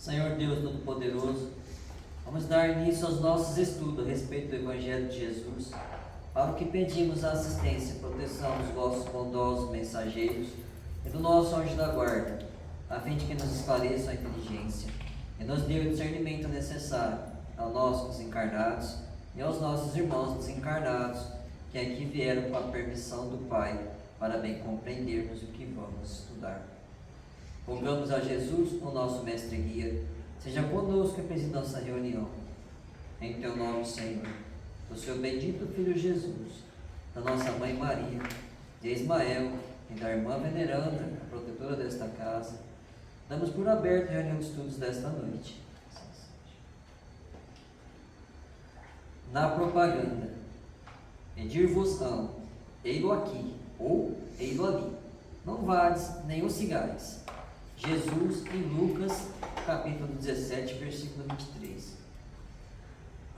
Senhor Deus Todo-Poderoso, vamos dar início aos nossos estudos a respeito do Evangelho de Jesus, para o que pedimos a assistência e proteção dos vossos bondosos mensageiros e do nosso anjo da guarda, a fim de que nos esclareçam a inteligência e nos dê o discernimento necessário a nós desencarnados e aos nossos irmãos desencarnados que aqui vieram com a permissão do Pai para bem compreendermos o que vamos estudar. Rogamos a Jesus, o nosso mestre e guia, seja conosco e preside nossa reunião. Em teu nome, Senhor, do seu bendito Filho Jesus, da nossa Mãe Maria, de Ismael e da irmã veneranda, a protetora desta casa, damos por aberto a reunião de estudos desta noite. Na propaganda, pedir-vos-ão, ei-lo aqui, ou ei-lo ali, não vades nem os cigares. Jesus em Lucas, capítulo 17, versículo 23.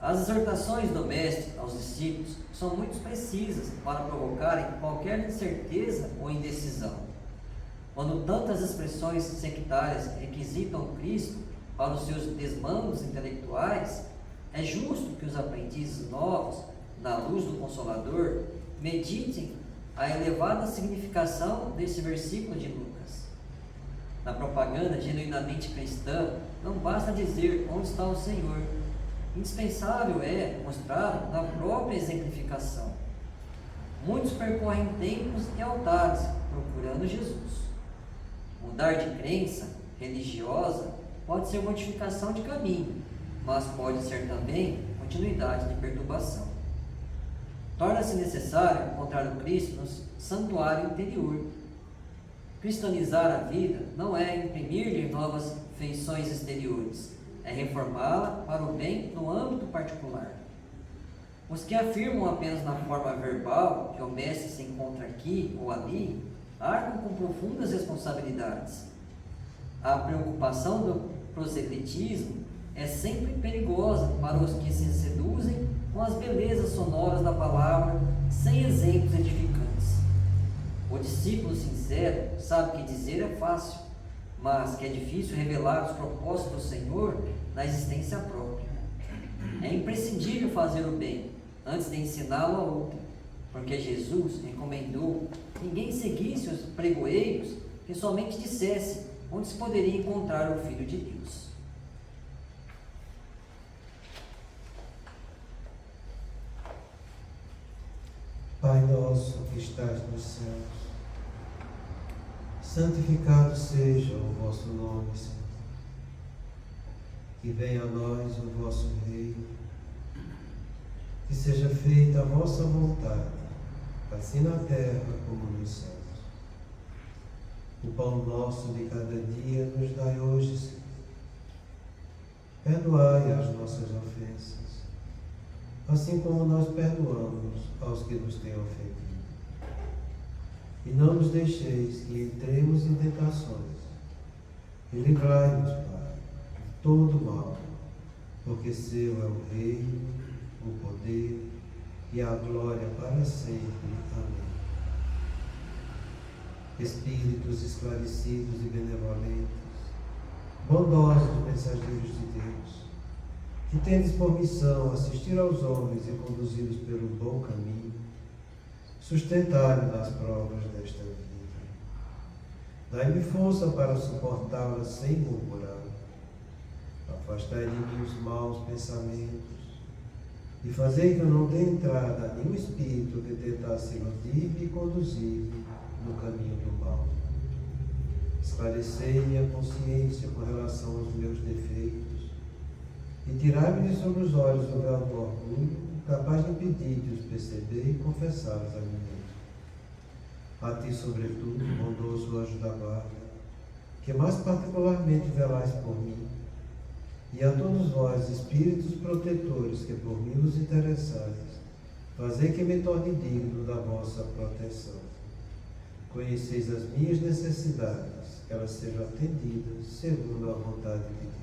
As exortações do Mestre aos discípulos são muito precisas para provocarem qualquer incerteza ou indecisão. Quando tantas expressões sectárias requisitam Cristo para os seus desmandos intelectuais, é justo que os aprendizes novos, na luz do Consolador, meditem a elevada significação desse versículo de Lucas. Na propaganda genuinamente cristã, não basta dizer onde está o Senhor. Indispensável é mostrá-lo na própria exemplificação. Muitos percorrem templos e altares procurando Jesus. Mudar de crença religiosa pode ser modificação de caminho, mas pode ser também continuidade de perturbação. Torna-se necessário encontrar o Cristo no santuário interior. Cristianizar a vida não é imprimir-lhe novas feições exteriores, é reformá-la para o bem no âmbito particular. Os que afirmam apenas na forma verbal que o Mestre se encontra aqui ou ali, arcam com profundas responsabilidades. A preocupação do proselitismo é sempre perigosa para os que se seduzem com as belezas sonoras da palavra, sem exemplos edificantes. O discípulo sincero sabe que dizer é fácil, mas que é difícil revelar os propósitos do Senhor na existência própria. É imprescindível fazer o bem antes de ensiná-lo a outra, porque Jesus recomendou que ninguém seguisse os pregoeiros que somente dissesse onde se poderia encontrar o Filho de Deus. Pai nosso que estás nos céus, santificado seja o vosso nome, Senhor. Que venha a nós o vosso reino, que seja feita a vossa vontade, assim na terra como nos céus. O pão nosso de cada dia nos dai hoje, Senhor. Perdoai as nossas ofensas, assim como nós perdoamos aos que nos têm ofendido. E não nos deixeis que entremos em tentações, e livrai-nos, Pai, de todo mal, porque seu é o reino, o poder e a glória para sempre. Amém. Espíritos esclarecidos e benevolentes, bondosos mensageiros de Deus, que tendes por missão assistir aos homens e conduzi-los pelo bom caminho, sustentai-me nas provas desta vida. Dai-me força para suportá-las sem murmurar. Afastai de mim os maus pensamentos e fazei que eu não dê entrada a nenhum espírito que tentasse iludir-me e conduzir-me no caminho do mal. Esclarecei minha consciência com relação aos meus defeitos e tirai-me de sobre os olhos o véu do orgulho, capaz de impedir de os perceber e confessá-los a mim mesmo. A ti, sobretudo, bondoso anjo da guarda, que mais particularmente velais por mim, e a todos vós, espíritos protetores, que por mim vos interessais, fazei que me torne digno da vossa proteção. Conheceis as minhas necessidades, que elas sejam atendidas segundo a vontade de Deus.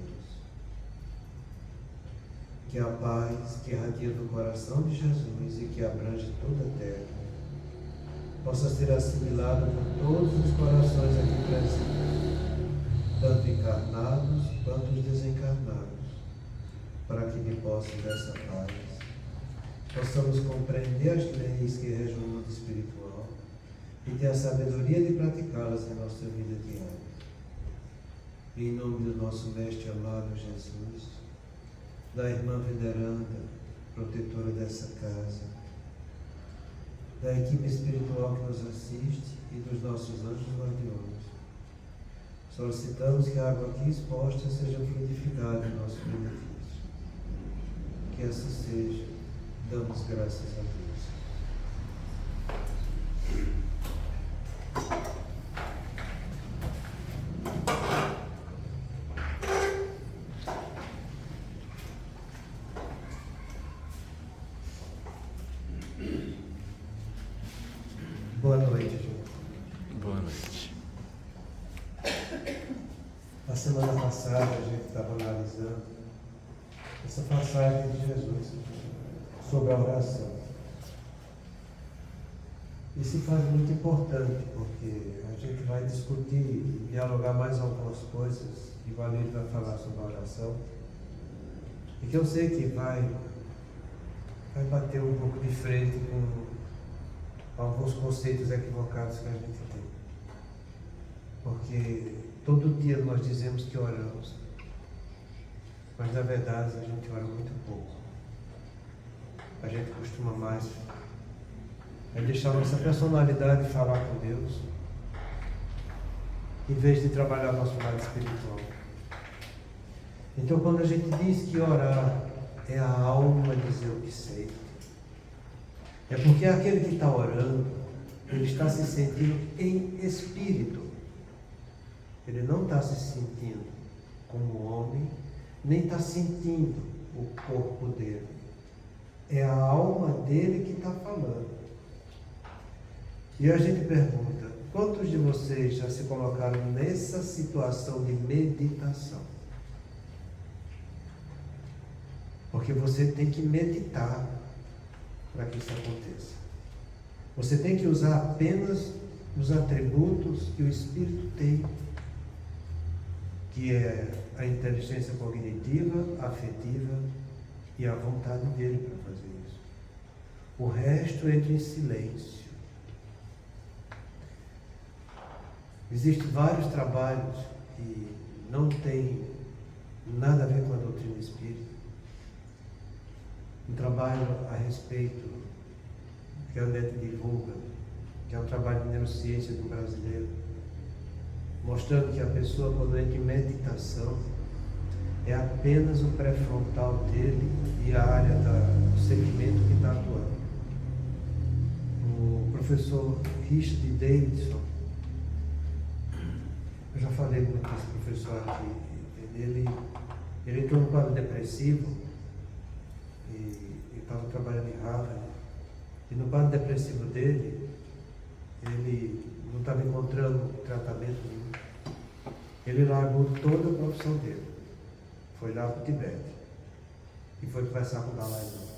Que a paz que irradia do coração de Jesus e que abrange toda a terra possa ser assimilada por todos os corações aqui presentes tanto encarnados quanto os desencarnados, para que, de posse dessa paz, possamos compreender as leis que regem o mundo espiritual e ter a sabedoria de praticá-las em nossa vida diária. Em nome do nosso Mestre amado Jesus, da irmã veneranda, protetora dessa casa, da equipe espiritual que nos assiste e dos nossos anjos guardiões, solicitamos que a água aqui exposta seja fluidificada em nosso benefício. Que assim seja, damos graças a Deus. Boa noite, gente. Boa noite. Na semana passada a gente estava analisando essa passagem de Jesus sobre a oração. Isso faz muito importante, porque a gente vai discutir e dialogar mais algumas coisas que o Valério vai falar sobre a oração, e que eu sei que vai bater um pouco de frente com alguns conceitos equivocados que a gente tem. Porque todo dia nós dizemos que oramos, mas na verdade a gente ora muito pouco. A gente costuma mais deixar nossa personalidade falar com Deus, em vez de trabalhar nosso lado espiritual. Então, quando a gente diz que orar é a alma dizer o que sei, é porque aquele que está orando, ele está se sentindo em espírito. Ele não está se sentindo como homem, nem está sentindo o corpo dele. É a alma dele que está falando. E a gente pergunta, quantos de vocês já se colocaram nessa situação de meditação? Porque você tem que meditar para que isso aconteça. Você tem que usar apenas os atributos que o Espírito tem, que é a inteligência cognitiva, afetiva e a vontade dele para fazer isso. O resto entra em silêncio. Existem vários trabalhos que não têm nada a ver com a doutrina espírita. Um trabalho a respeito, que a NET divulga, que é um trabalho de neurociência do brasileiro, mostrando que a pessoa, quando entra em meditação, é apenas o pré-frontal dele e a área do segmento que está atuando. O professor Richard Davidson, eu já falei muito desse professor aqui, ele entrou no quadro depressivo e estava trabalhando em Harvard, e no quadro depressivo dele, ele não estava encontrando tratamento nenhum. Ele largou toda a profissão dele, foi lá para o Tibete e foi conversar com o Dalai Lama.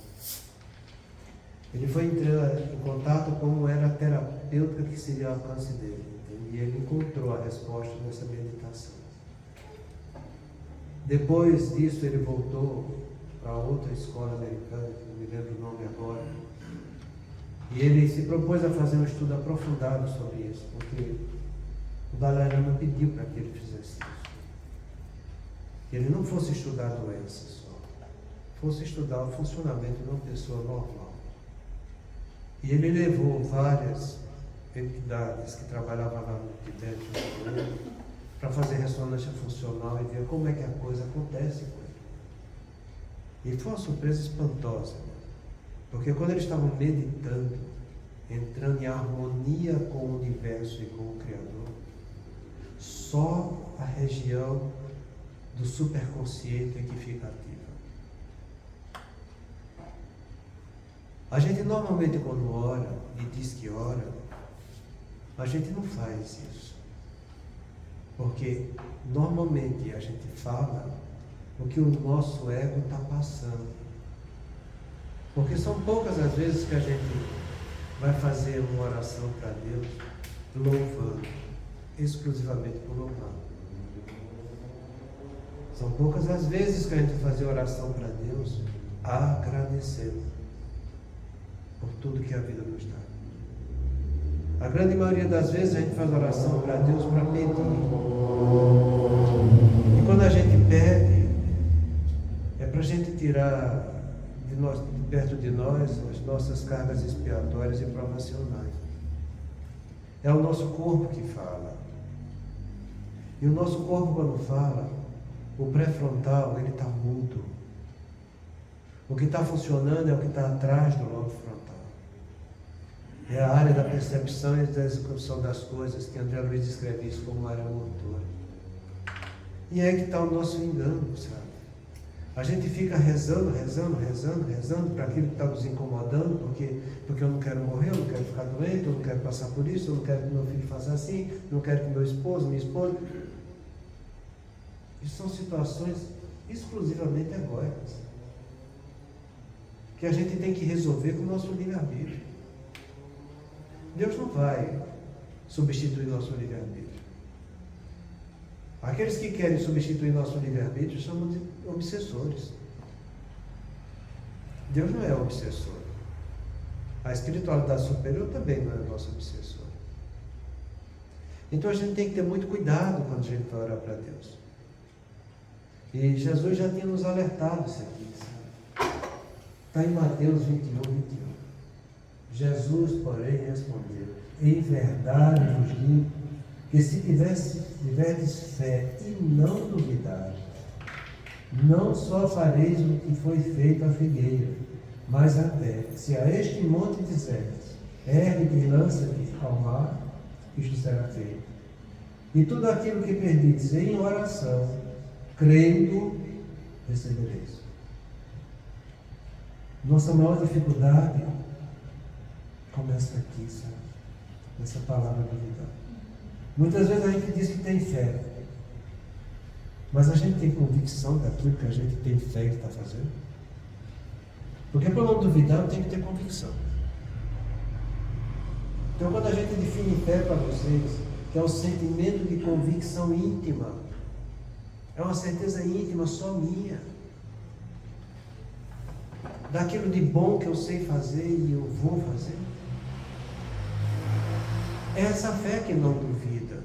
Ele foi entrar em contato com como era a terapêutica que seria o alcance dele, entende? E ele encontrou a resposta nessa meditação. Depois disso ele voltou para outra escola americana, que não me lembro o nome agora, e ele se propôs a fazer um estudo aprofundado sobre isso, porque o Dalai Lama pediu para que ele fizesse isso. Que ele não fosse estudar a doença só, fosse estudar o funcionamento de uma pessoa normal. E ele levou várias entidades que trabalhavam lá no Tibete para fazer ressonância funcional e ver como é que a coisa acontece com ele. E foi uma surpresa espantosa, né? Porque quando eles estavam meditando, entrando em harmonia com o universo e com o Criador, só a região do superconsciente é que fica ativa. A gente normalmente, quando ora e diz que ora, a gente não faz isso. Porque normalmente a gente fala o que o nosso ego está passando. Porque são poucas as vezes que a gente vai fazer uma oração para Deus louvando, exclusivamente por louvar. São poucas as vezes que a gente faz oração para Deus agradecendo por tudo que a vida nos dá. A grande maioria das vezes a gente faz oração para Deus para pedir. E quando a gente pede, é para a gente tirar de perto de nós as nossas cargas expiatórias e provacionais. É o nosso corpo que fala. E o nosso corpo, quando fala, o pré-frontal, ele está mudo. O que está funcionando é o que está atrás do lobo frontal. É a área da percepção e da execução das coisas, que André Luiz descreve isso como área motora. E é que está o nosso engano, sabe? A gente fica rezando para aquilo que está nos incomodando, porque eu não quero morrer, eu não quero ficar doente, eu não quero passar por isso, eu não quero que meu filho faça assim, eu não quero que meu esposo, minha esposa... Isso são situações exclusivamente egóicas, que a gente tem que resolver com o nosso livre-arbítrio. Deus não vai substituir nosso livre-arbítrio. Aqueles que querem substituir nosso livre-arbítrio são obsessores. Deus não é obsessor. A espiritualidade superior também não é nosso obsessor. Então a gente tem que ter muito cuidado quando a gente vai orar para Deus. E Jesus já tinha nos alertado isso aqui, sabe? Está em Mateus 21. Jesus, porém, respondeu: em verdade vos digo que se tiverdes fé e não duvidares, não só fareis o que foi feito à figueira, mas até, se a este monte disserdes, ergue-te e lança-te ao mar, isto será feito. E tudo aquilo que pedides em oração, crendo, recebereis. Nossa maior dificuldade começa aqui, sabe? Nessa palavra duvidar. Muitas vezes a gente diz que tem fé, mas a gente tem convicção daquilo que a gente tem fé que está fazendo? Porque para não duvidar, tem que ter convicção. Então, quando a gente define fé para vocês, que é um sentimento de convicção íntima, é uma certeza íntima só minha, daquilo de bom que eu sei fazer e eu vou fazer. É essa fé que não duvida.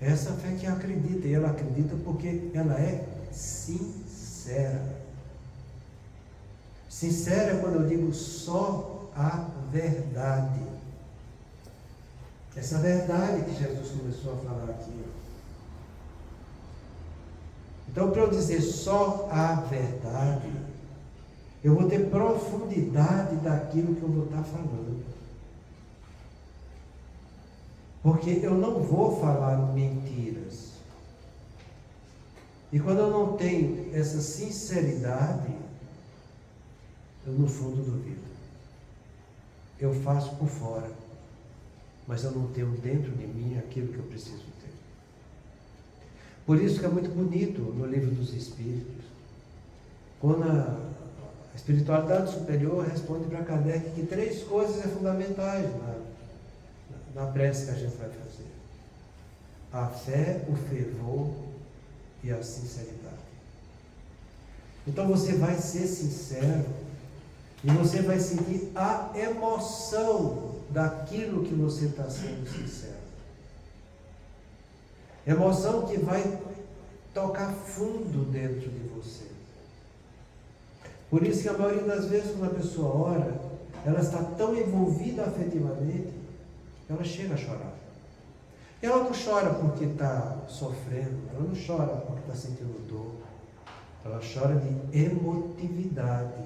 É essa fé que acredita. E ela acredita porque ela é sincera. Sincera é quando eu digo só a verdade. Essa verdade que Jesus começou a falar aqui. Então, para eu dizer só a verdade, eu vou ter profundidade daquilo que eu vou estar falando. Porque eu não vou falar mentiras. E quando eu não tenho essa sinceridade, eu no fundo duvido. Eu faço por fora, mas eu não tenho dentro de mim aquilo que eu preciso ter. Por isso que é muito bonito no Livro dos Espíritos, quando a espiritualidade superior responde para Kardec que 3 coisas são fundamentais na prece que a gente vai fazer: a fé, o fervor e a sinceridade. Então você vai ser sincero e você vai sentir a emoção daquilo que você está sendo sincero. Emoção que vai tocar fundo dentro de você. Por isso que a maioria das vezes quando a pessoa ora, ela está tão envolvida afetivamente, ela chega a chorar. Ela não chora porque está sofrendo, ela não chora porque está sentindo dor, ela chora de emotividade,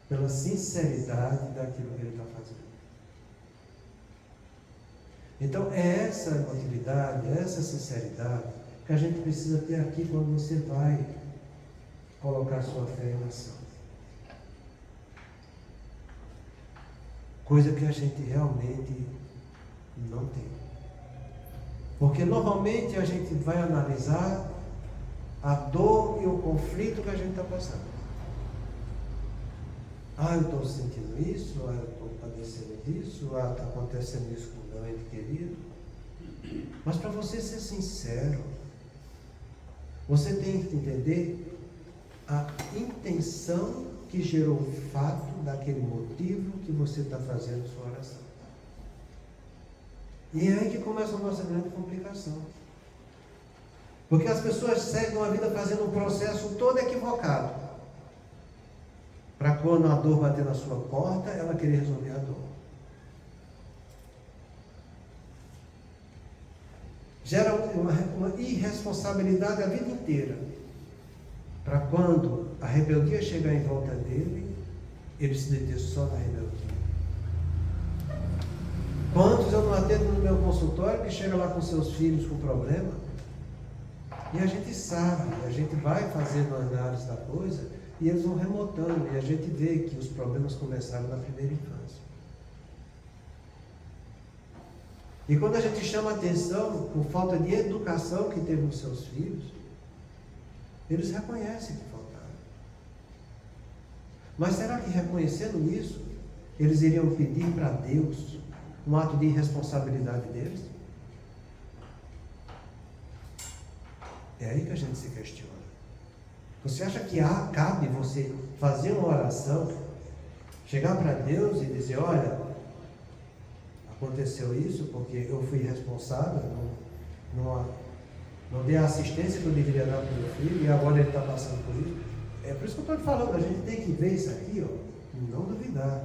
pela sinceridade daquilo que ele está fazendo. Então é essa emotividade, é essa sinceridade que a gente precisa ter aqui quando você vai colocar sua fé em ação. Coisa que a gente realmente não tem. Porque normalmente a gente vai analisar a dor e o conflito que a gente está passando. Eu estou sentindo isso, eu estou padecendo disso, está acontecendo isso com o meu ente querido. Mas para você ser sincero, Você tem que entender a intenção que gerou o fato daquele motivo que você está fazendo sua oração. E é aí que começa a nossa grande complicação. Porque as pessoas seguem a vida fazendo um processo todo equivocado. Para quando a dor bater na sua porta, ela querer resolver a dor. Gera uma irresponsabilidade a vida inteira. Para quando a rebeldia chegar em volta dele, ele se deter só na rebeldia. Quantos eu não atendo no meu consultório que chega lá com seus filhos com problema? E a gente sabe, a gente vai fazendo a análise da coisa e eles vão remotando e a gente vê que os problemas começaram na primeira infância. E quando a gente chama a atenção por falta de educação que teve nos seus filhos, eles reconhecem que faltaram. Mas será que reconhecendo isso, eles iriam pedir para Deus um ato de irresponsabilidade deles? É aí que a gente se questiona. Você acha que cabe você fazer uma oração, chegar para Deus e dizer, olha, aconteceu isso porque eu fui responsável, não dei a assistência que eu deveria dar para o meu filho e agora ele está passando por isso? É por isso que eu estou te falando, a gente tem que ver isso aqui, ó, e não duvidar.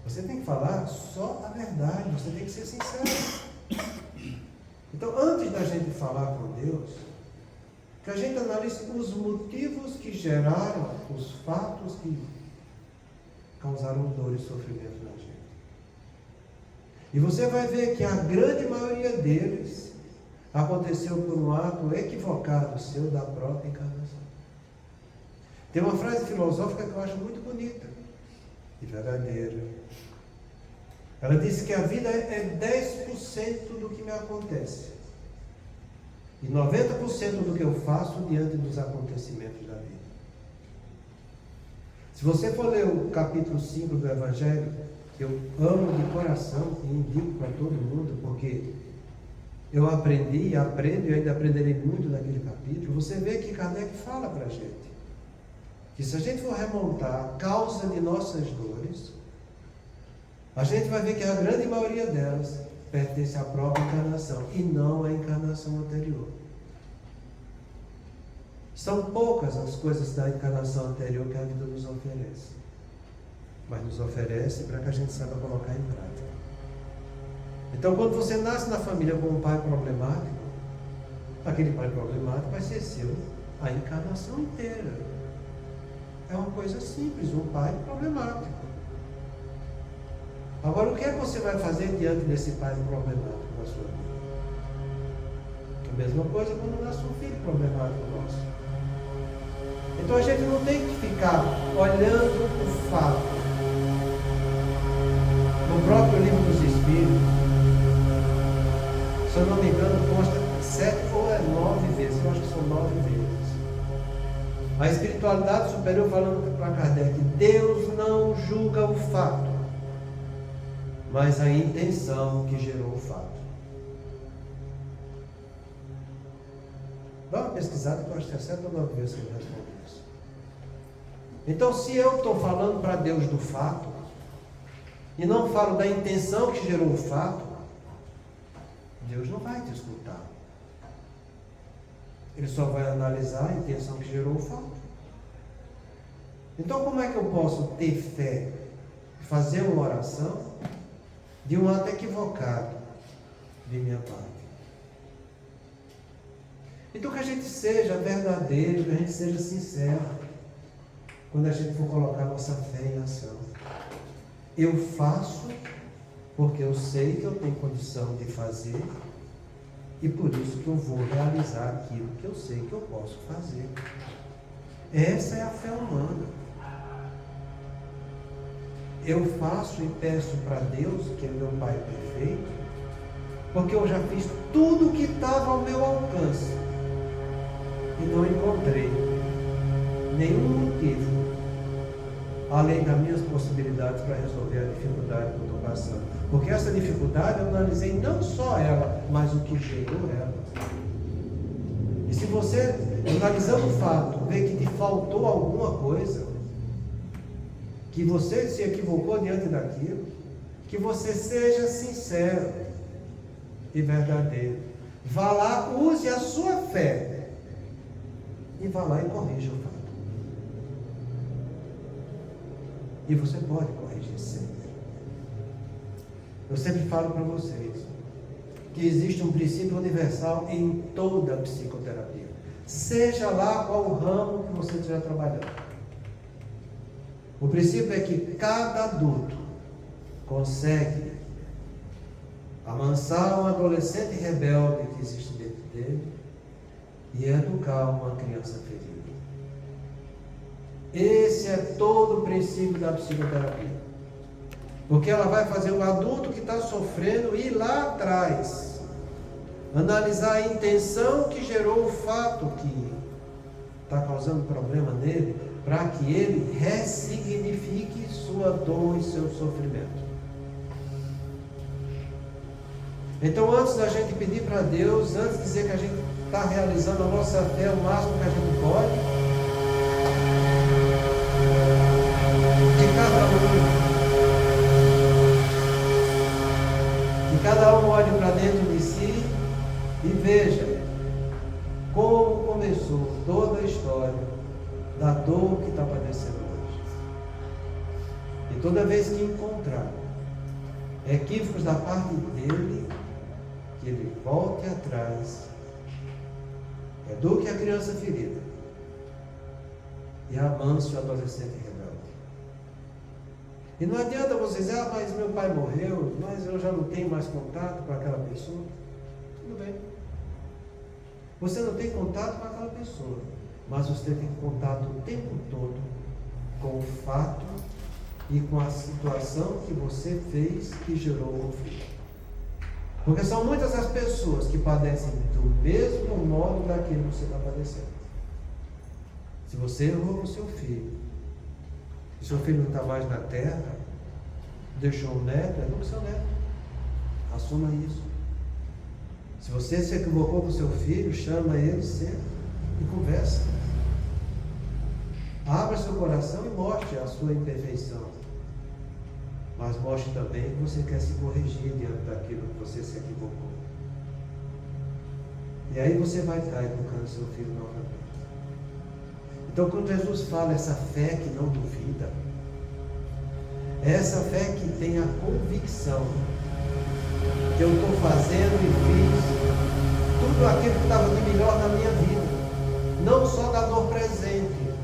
Você tem que falar só a verdade, você tem que ser sincero. Então, antes da gente falar com Deus, que a gente analise os motivos que geraram os fatos que causaram dor e sofrimento na gente. E você vai ver que a grande maioria deles aconteceu por um ato equivocado seu da própria encarnação. Tem uma frase filosófica que eu acho muito bonita e verdadeira. Ela disse que a vida é 10% do que me acontece e 90% do que eu faço diante dos acontecimentos da vida. Se você for ler o capítulo 5 do Evangelho, eu amo de coração e indico para todo mundo, porque eu aprendi, aprendo e ainda aprenderei muito naquele capítulo. Você vê que Kardec fala para a gente que se a gente for remontar a causa de nossas dores, a gente vai ver que a grande maioria delas pertence à própria encarnação e não à encarnação anterior. São poucas as coisas da encarnação anterior que a vida nos oferece, mas nos oferece para que a gente saiba colocar em prática. Então, quando você nasce na família com um pai problemático, aquele pai problemático vai ser seu a encarnação inteira. É uma coisa simples, um pai problemático. Agora, o que é que você vai fazer diante desse pai problemático na sua vida? A mesma coisa quando nasce um filho problemático nosso. Então a gente não tem que ficar olhando o fato. No próprio livro dos Espíritos, se eu não me engano, consta 7 ou 9 vezes, eu acho que são 9 vezes. A espiritualidade superior falando para Kardec, Deus não julga o fato, mas a intenção que gerou o fato. Dá uma pesquisada que eu acho que é 7 ou 9 vezes que ele responde isso. Então, se eu estou falando para Deus do fato, e não falo da intenção que gerou o fato, Deus não vai te escutar. Ele só vai analisar a intenção que gerou o fato. Então, como é que eu posso ter fé e fazer uma oração de um ato equivocado de minha parte? Então, que a gente seja verdadeiro, que a gente seja sincero quando a gente for colocar nossa fé em ação. Eu faço porque eu sei que eu tenho condição de fazer e por isso que eu vou realizar aquilo que eu sei que eu posso fazer. Essa é a fé humana. Eu faço e peço para Deus, que é meu Pai perfeito, porque eu já fiz tudo o que estava ao meu alcance e não encontrei nenhum motivo além das minhas possibilidades para resolver a dificuldade que eu estou passando. Porque essa dificuldade eu analisei não só ela, mas o que gerou ela. E E se você, analisando o fato, vê que te faltou alguma coisa, que você se equivocou diante daquilo, que você seja sincero e verdadeiro. Vá lá, use a sua fé e vá lá e corrija o fato. E você pode corrigir sempre. Eu sempre falo para vocês que existe um princípio universal em toda a psicoterapia. Seja lá qual o ramo que você estiver trabalhando. O princípio é que cada adulto consegue amansar um adolescente rebelde que existe dentro dele e educar uma criança ferida. Esse é todo o princípio da psicoterapia. Porque ela vai fazer o adulto que está sofrendo ir lá atrás, analisar a intenção que gerou o fato que está causando problema nele, para que ele ressignifique sua dor e seu sofrimento. Então, antes da gente pedir para Deus, antes de dizer que a gente está realizando a nossa fé o máximo que a gente pode, cada um olhe para dentro de si e veja como começou toda a história da dor que está padecendo hoje. E toda vez que encontrar equívocos da parte dele, que ele volte atrás, eduque a criança ferida e amanse o adolescente rebelde. E não adianta você dizer, mas meu pai morreu, mas eu já não tenho mais contato com aquela pessoa. Tudo bem. Você não tem contato com aquela pessoa, mas você tem contato o tempo todo com o fato e com a situação que você fez que gerou o conflito. Porque são muitas as pessoas que padecem do mesmo modo daquilo que você está padecendo. Se você errou com o seu filho, se seu filho não está mais na terra, deixou um neto, eduque seu neto. Assuma isso. Se você se equivocou com seu filho, chama ele sempre e conversa. Abra seu coração e mostre a sua imperfeição. Mas mostre também que você quer se corrigir diante daquilo que você se equivocou. E aí você vai estar educando seu filho novamente. Então, quando Jesus fala essa fé que não duvida, é essa fé que tem a convicção que eu estou fazendo e fiz tudo aquilo que estava de melhor na minha vida, não só da dor presente,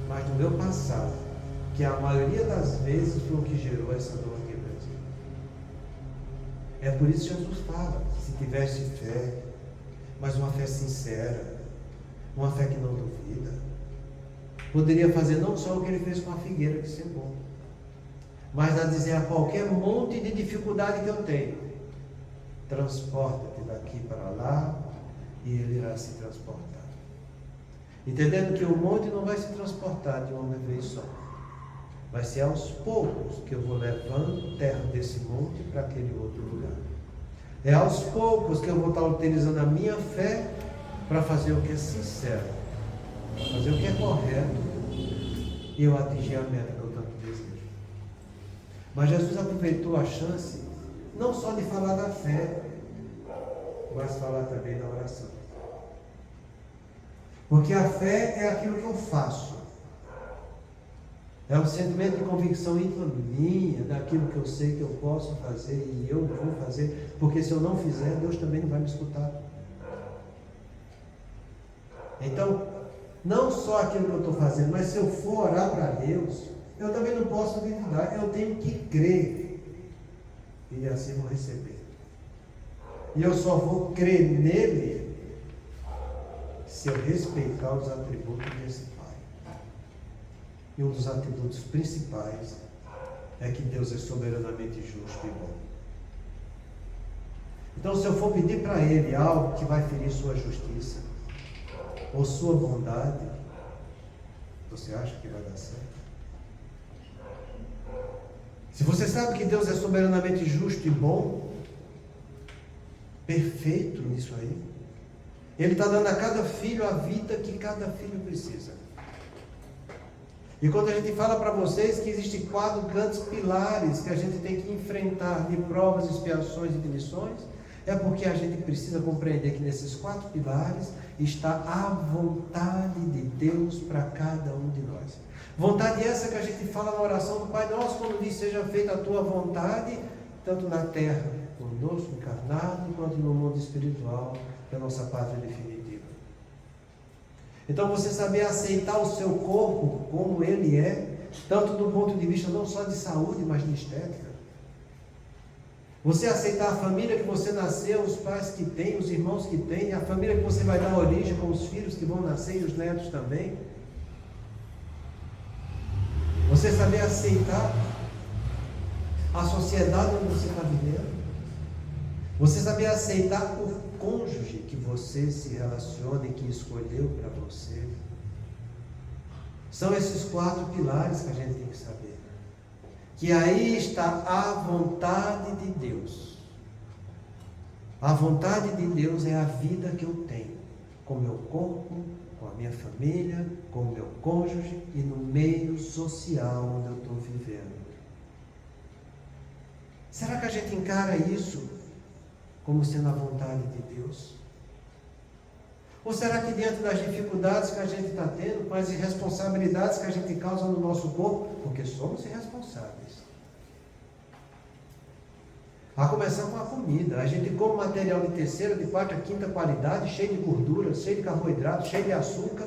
mas do meu passado, que a maioria das vezes foi o que gerou essa dor aqui presente. É por isso que Jesus fala, se tivesse fé, mas uma fé sincera, uma fé que não duvida, poderia fazer não só o que ele fez com a figueira que secou, mas a dizer a qualquer monte de dificuldade que eu tenho, transporta-te daqui para lá e ele irá se transportar. Entendendo que o monte não vai se transportar de uma vez só, vai ser aos poucos que eu vou levando terra desse monte para aquele outro lugar. É aos poucos que eu vou estar utilizando a minha fé para fazer o que é sincero, para fazer o que é correto e eu atingir a meta que eu tanto desejo. Mas Jesus aproveitou a chance não só de falar da fé, mas falar também da oração. Porque a fé é aquilo que eu faço. É um sentimento de convicção íntima minha, daquilo que eu sei que eu posso fazer e eu vou fazer, porque se eu não fizer, Deus também não vai me escutar. Então, não só aquilo que eu estou fazendo, mas se eu for orar para Deus, eu também não posso duvidar, eu tenho que crer e assim vou receber. E eu só vou crer nele se eu respeitar os atributos desse Pai. E um dos atributos principais é que Deus é soberanamente justo e bom. Então, se eu for pedir para Ele algo que vai ferir sua justiça ou sua bondade, você acha que vai dar certo? Se você sabe que Deus é soberanamente justo e bom, perfeito nisso aí, Ele está dando a cada filho a vida que cada filho precisa. E quando a gente fala para vocês que existem 4 grandes pilares que a gente tem que enfrentar de provas, expiações e de lições, é porque a gente precisa compreender que nesses 4 pilares está a vontade de Deus para cada um de nós. Vontade essa que a gente fala na oração do Pai Nosso, quando diz: seja feita a tua vontade, tanto na terra, conosco, encarnado, quanto no mundo espiritual, que é a nossa pátria definitiva. Então você saber aceitar o seu corpo como ele é, tanto do ponto de vista não só de saúde, mas de estética. Você aceitar a família que você nasceu, os pais que tem, os irmãos que tem, a família que você vai dar origem com os filhos que vão nascer e os netos também. Você saber aceitar a sociedade onde você está vivendo. Você saber aceitar o cônjuge que você se relaciona e que escolheu para você. São esses 4 pilares que a gente tem que saber. Que aí está a vontade de Deus. A vontade de Deus é a vida que eu tenho, com o meu corpo, com a minha família, com o meu cônjuge e no meio social onde eu estou vivendo. Será que a gente encara isso como sendo a vontade de Deus? Ou será que diante das dificuldades que a gente está tendo, com as irresponsabilidades que a gente causa no nosso corpo, porque somos irresponsáveis, a começar com a comida, a gente come material de terceira, de quarta, quinta qualidade, cheio de gordura, cheio de carboidrato, cheio de açúcar,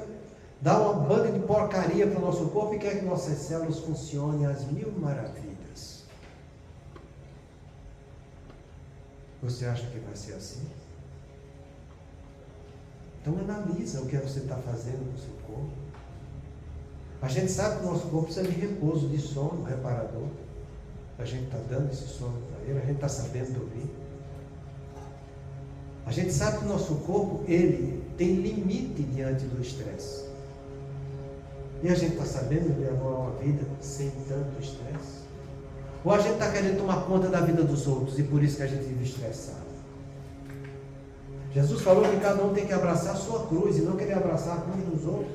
dá uma banda de porcaria para o nosso corpo e quer que nossas células funcionem às 1000 maravilhas. Você acha que vai ser assim? Então analisa o que você está fazendo com o seu corpo. A gente sabe que o nosso corpo precisa de repouso, de sono reparador. A gente está dando esse sono para ele, a gente está sabendo dormir. A gente sabe que o nosso corpo, ele tem limite diante do estresse. E a gente está sabendo levar uma vida sem tanto estresse? Ou a gente está querendo tomar conta da vida dos outros e por isso que a gente vive estressado? Jesus falou que cada um tem que abraçar a sua cruz e não querer abraçar a cruz dos outros.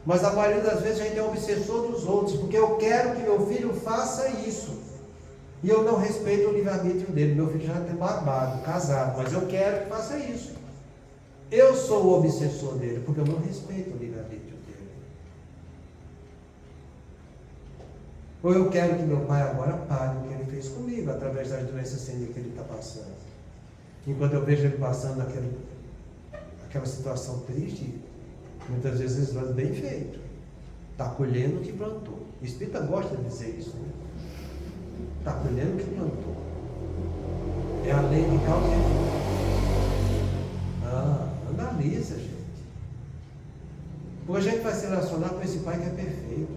Mas a maioria das vezes a gente é obsessor dos outros, porque eu quero que meu filho faça isso. E eu não respeito o livre-arbítrio dele. Meu filho já tem barbado, casado, mas eu quero que faça isso. Eu sou o obsessor dele, porque eu não respeito o livre-arbítrio dele. Ou eu quero que meu pai agora pague o que ele fez comigo, através das doenças sem que ele está passando. Enquanto eu vejo ele passando aquela situação triste, muitas vezes ele faz bem feito. Está colhendo o que plantou. O Espírita gosta de dizer isso, né? Está colhendo o que plantou. É a lei de causa e efeito. Analisa, gente. Porque a gente vai se relacionar com esse Pai que é perfeito.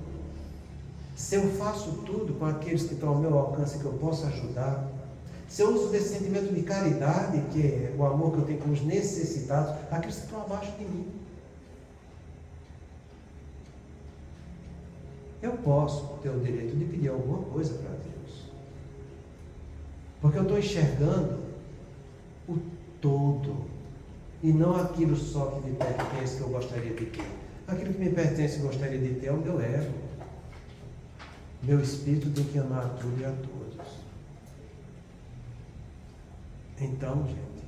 Se eu faço tudo com aqueles que estão ao meu alcance, que eu posso ajudar, se eu uso desse sentimento de caridade, que é o amor que eu tenho com os necessitados, aqueles que estão abaixo de mim, eu posso ter o direito de pedir alguma coisa para Deus. Porque eu estou enxergando o todo, e não aquilo só que me pertence, que eu gostaria de ter. Aquilo que me pertence e gostaria de ter é o meu ego. Meu espírito tem que amar a tudo e a todos. Então, gente,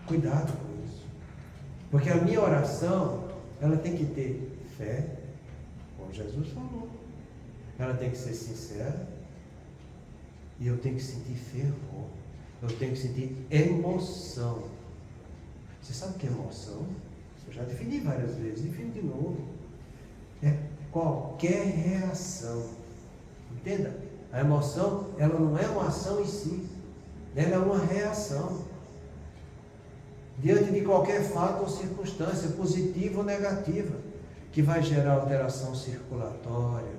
cuidado com isso. Porque a minha oração, ela tem que ter fé, como Jesus falou. Ela tem que ser sincera. E eu tenho que sentir fervor. Eu tenho que sentir emoção. Você sabe o que é emoção? Eu já defini várias vezes, defino de novo. É qualquer reação. Entenda? A emoção, ela não é uma ação em si. Ela é uma reação. Diante de qualquer fato ou circunstância, positiva ou negativa, que vai gerar alteração circulatória,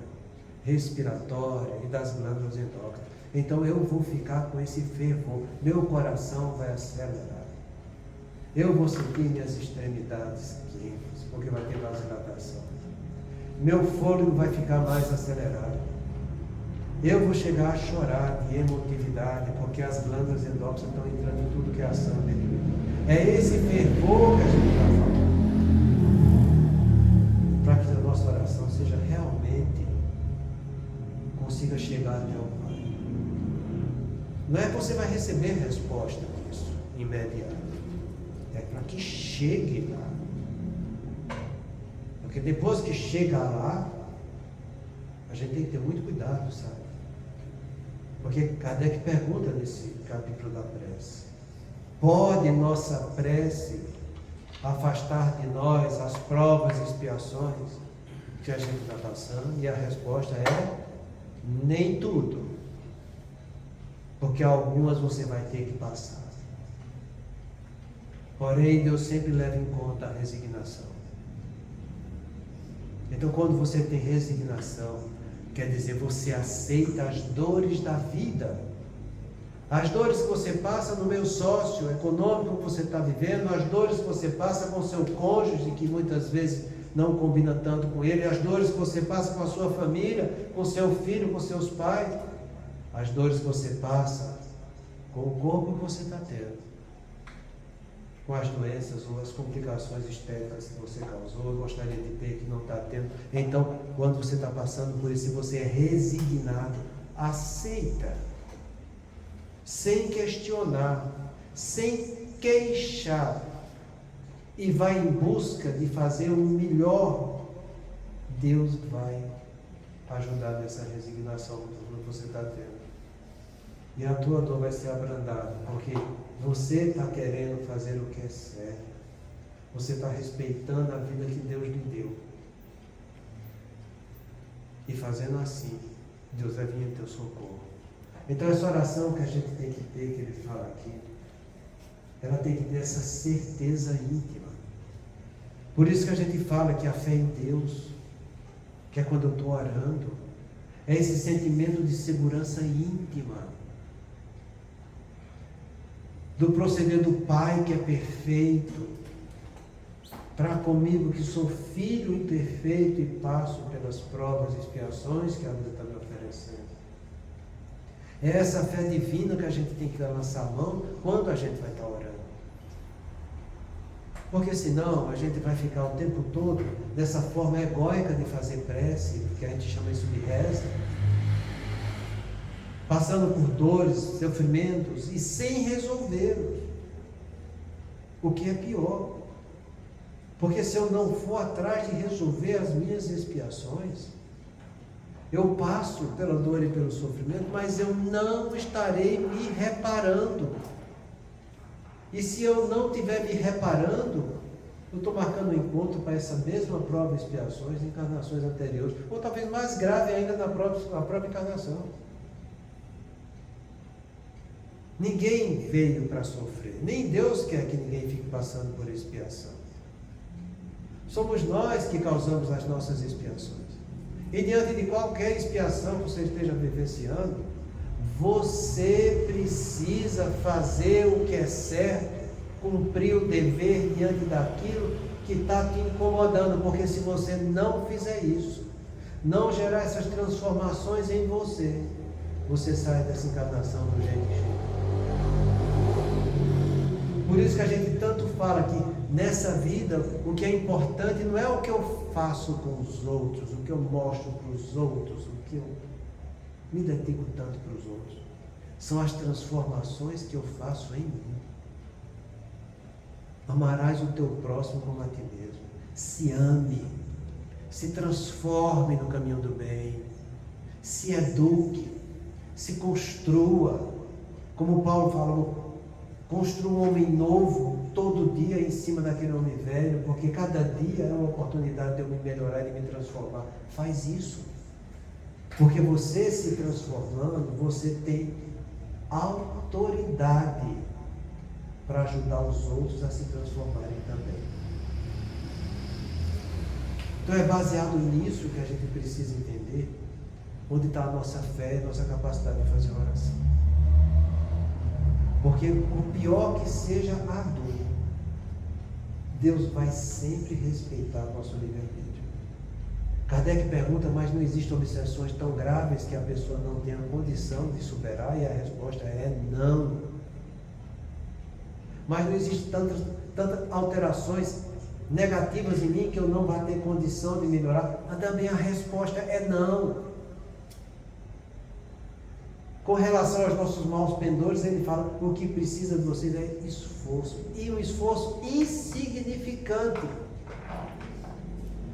respiratória e das glândulas endócrinas. Então eu vou ficar com esse fervor, meu coração vai acelerar. Eu vou sentir minhas extremidades quentes, porque vai ter vasodilatação. Meu fôlego vai ficar mais acelerado. Eu vou chegar a chorar de emotividade, porque as glândulas endócrinas estão entrando em tudo que é ação dele. É esse fervor que a gente está falando. Para que a nossa oração seja realmente, consiga chegar até o Pai. Não é que você vai receber resposta disso imediata. É para que chegue lá. Porque depois que chega lá, a gente tem que ter muito cuidado, sabe? Porque Kardec pergunta nesse capítulo da prece: pode nossa prece afastar de nós as provas e expiações que a gente está passando? E a resposta é: nem tudo. Porque algumas você vai ter que passar. Porém, Deus sempre leva em conta a resignação. Então, quando você tem resignação, quer dizer, você aceita as dores da vida. As dores que você passa no meio socioeconômico que você está vivendo, as dores que você passa com o seu cônjuge, que muitas vezes não combina tanto com ele, as dores que você passa com a sua família, com seu filho, com seus pais, as dores que você passa com o corpo que você está tendo, com as doenças ou as complicações estéticas que você causou, gostaria de ter, que não está tendo. Então, quando você está passando por isso, se você é resignado, aceita, sem questionar, sem queixar, e vai em busca de fazer o melhor, Deus vai ajudar nessa resignação que você está tendo. E a tua dor vai ser abrandada, porque você está querendo fazer o que é certo. Você está respeitando a vida que Deus lhe deu. E fazendo assim, Deus vai vir em teu socorro. Então essa oração que a gente tem que ter, que ele fala aqui, ela tem que ter essa certeza íntima. Por isso que a gente fala que a fé em Deus, que é quando eu estou orando, é esse sentimento de segurança íntima. Do proceder do Pai que é perfeito, para comigo que sou filho imperfeito e passo pelas provas e expiações que a vida está me oferecendo. É essa fé divina que a gente tem que lançar a mão quando a gente vai estar orando. Porque senão a gente vai ficar o tempo todo dessa forma egóica de fazer prece, que a gente chama isso de reza, passando por dores, sofrimentos e sem resolvê-los. O que é pior. Porque se eu não for atrás de resolver as minhas expiações, eu passo pela dor e pelo sofrimento, mas eu não estarei me reparando. E se eu não estiver me reparando, eu estou marcando um encontro para essa mesma prova de expiações em encarnações anteriores, ou talvez mais grave ainda na própria encarnação. Ninguém veio para sofrer, nem Deus quer que ninguém fique passando por expiação. Somos nós que causamos as nossas expiações. E diante de qualquer expiação que você esteja vivenciando, você precisa fazer o que é certo, cumprir o dever diante daquilo que está te incomodando, porque se você não fizer isso, não gerar essas transformações em você, você sai dessa encarnação do jeito que chega. Por isso que a gente tanto fala que nessa vida o que é importante não é o que eu faço com os outros, o que eu mostro para os outros, o que eu me dedico tanto para os outros. São as transformações que eu faço em mim. Amarás o teu próximo como a ti mesmo. Se ame, se transforme no caminho do bem, se eduque, se construa. Como Paulo falou, construa um homem novo todo dia em cima daquele homem velho, porque cada dia é uma oportunidade de eu me melhorar e de me transformar. Faz isso, porque você se transformando, você tem autoridade para ajudar os outros a se transformarem também. Então é baseado nisso que a gente precisa entender onde está a nossa fé e nossa capacidade de fazer oração. Porque o pior que seja a dor, Deus vai sempre respeitar nosso livre-arbítrio. Kardec pergunta, mas não existem obsessões tão graves que a pessoa não tenha condição de superar? E a resposta é não. mas não existem tantas alterações negativas em mim que eu não vou ter condição de melhorar. Mas também a resposta é não. Com relação aos nossos maus pendores, ele fala: o que precisa de vocês é esforço, e um esforço insignificante.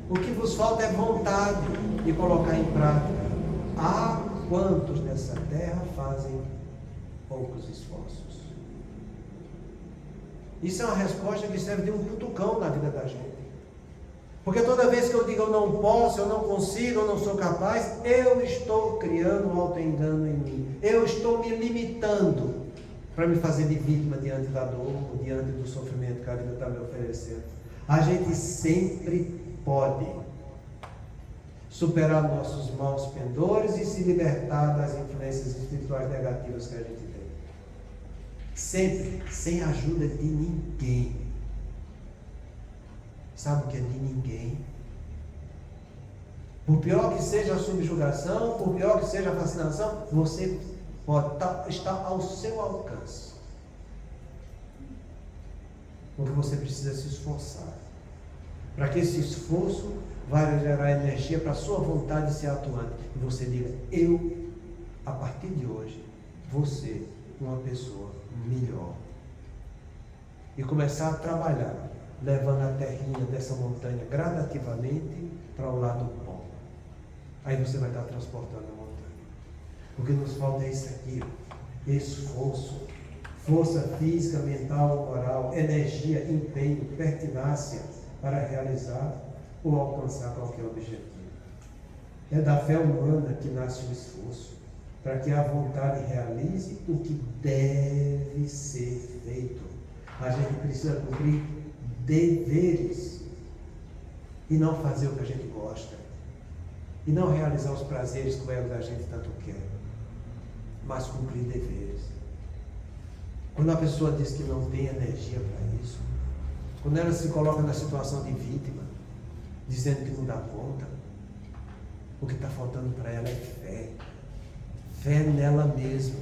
O que vos falta é vontade de colocar em prática. Há quantos nessa terra fazem poucos esforços? Isso é uma resposta que serve de um cutucão na vida da gente. Porque toda vez que eu digo eu não posso, eu não consigo, eu não sou capaz, eu estou criando um autoengano em mim. Eu estou me limitando para me fazer de vítima diante da dor, diante do sofrimento que a vida está me oferecendo. A gente sempre pode superar nossos maus pendores e se libertar das influências espirituais negativas que a gente tem. Sempre, sem a ajuda de ninguém. Sabe o que é de ninguém? Por pior que seja a subjugação, por pior que seja a fascinação, você pode estar ao seu alcance. Porque você precisa se esforçar. Para que esse esforço vai gerar energia para a sua vontade de ser atuante. E você diga: eu, a partir de hoje, vou ser uma pessoa melhor. E começar a trabalhar, levando a terrinha dessa montanha gradativamente para o lado bom. Aí você vai estar transportando a montanha. O que nos falta é isso aqui: esforço, força física, mental, moral, energia, empenho, pertinácia para realizar ou alcançar qualquer objetivo. É da fé humana que nasce o esforço, para que a vontade realize o que deve ser feito. A gente precisa cumprir deveres e não fazer o que a gente gosta, e não realizar os prazeres que o ego da gente tanto quer, mas cumprir deveres. Quando a pessoa diz que não tem energia para isso, quando ela se coloca na situação de vítima, dizendo que não dá conta, o que está faltando para ela é fé. Fé nela mesma,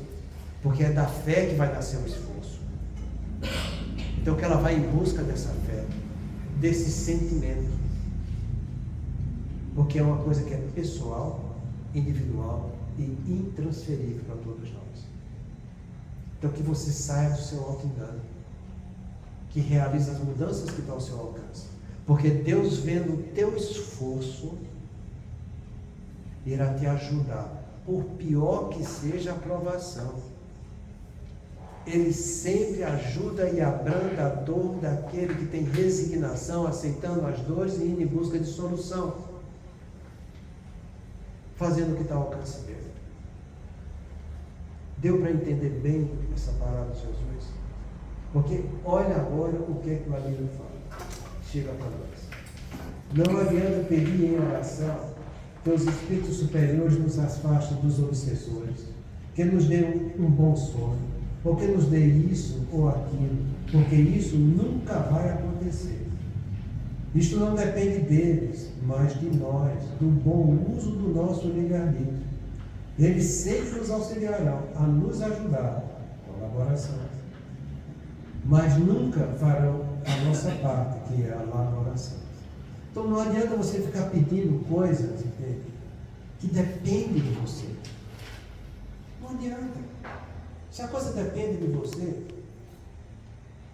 porque é da fé que vai nascer o esforço. Então que ela vai em busca dessa fé, desse sentimento, porque é uma coisa que é pessoal, individual e intransferível para todos nós. Então que você saia do seu auto-engano, que realize as mudanças que estão ao seu alcance, porque Deus, vendo o teu esforço, irá te ajudar, por pior que seja a provação. Ele sempre ajuda e abranda a dor daquele que tem resignação, aceitando as dores e indo em busca de solução, fazendo o que está ao alcance dele. Deu para entender bem essa palavra de Jesus? Porque olha agora o que é que o Abílio fala. Chega para nós. Não adianta pedir em oração que os espíritos superiores nos afastem dos obsessores, que nos dê um bom sono, ou que nos dê isso ou aquilo, porque isso nunca vai acontecer. Isto não depende deles, mas de nós, do bom uso do nosso livre-arbítrio. Eles sempre nos auxiliarão a nos ajudar, colaboração, mas nunca farão a nossa parte, que é a elaboração. Então não adianta você ficar pedindo coisas, entende, que dependem de você. Não adianta. Se a coisa depende de você,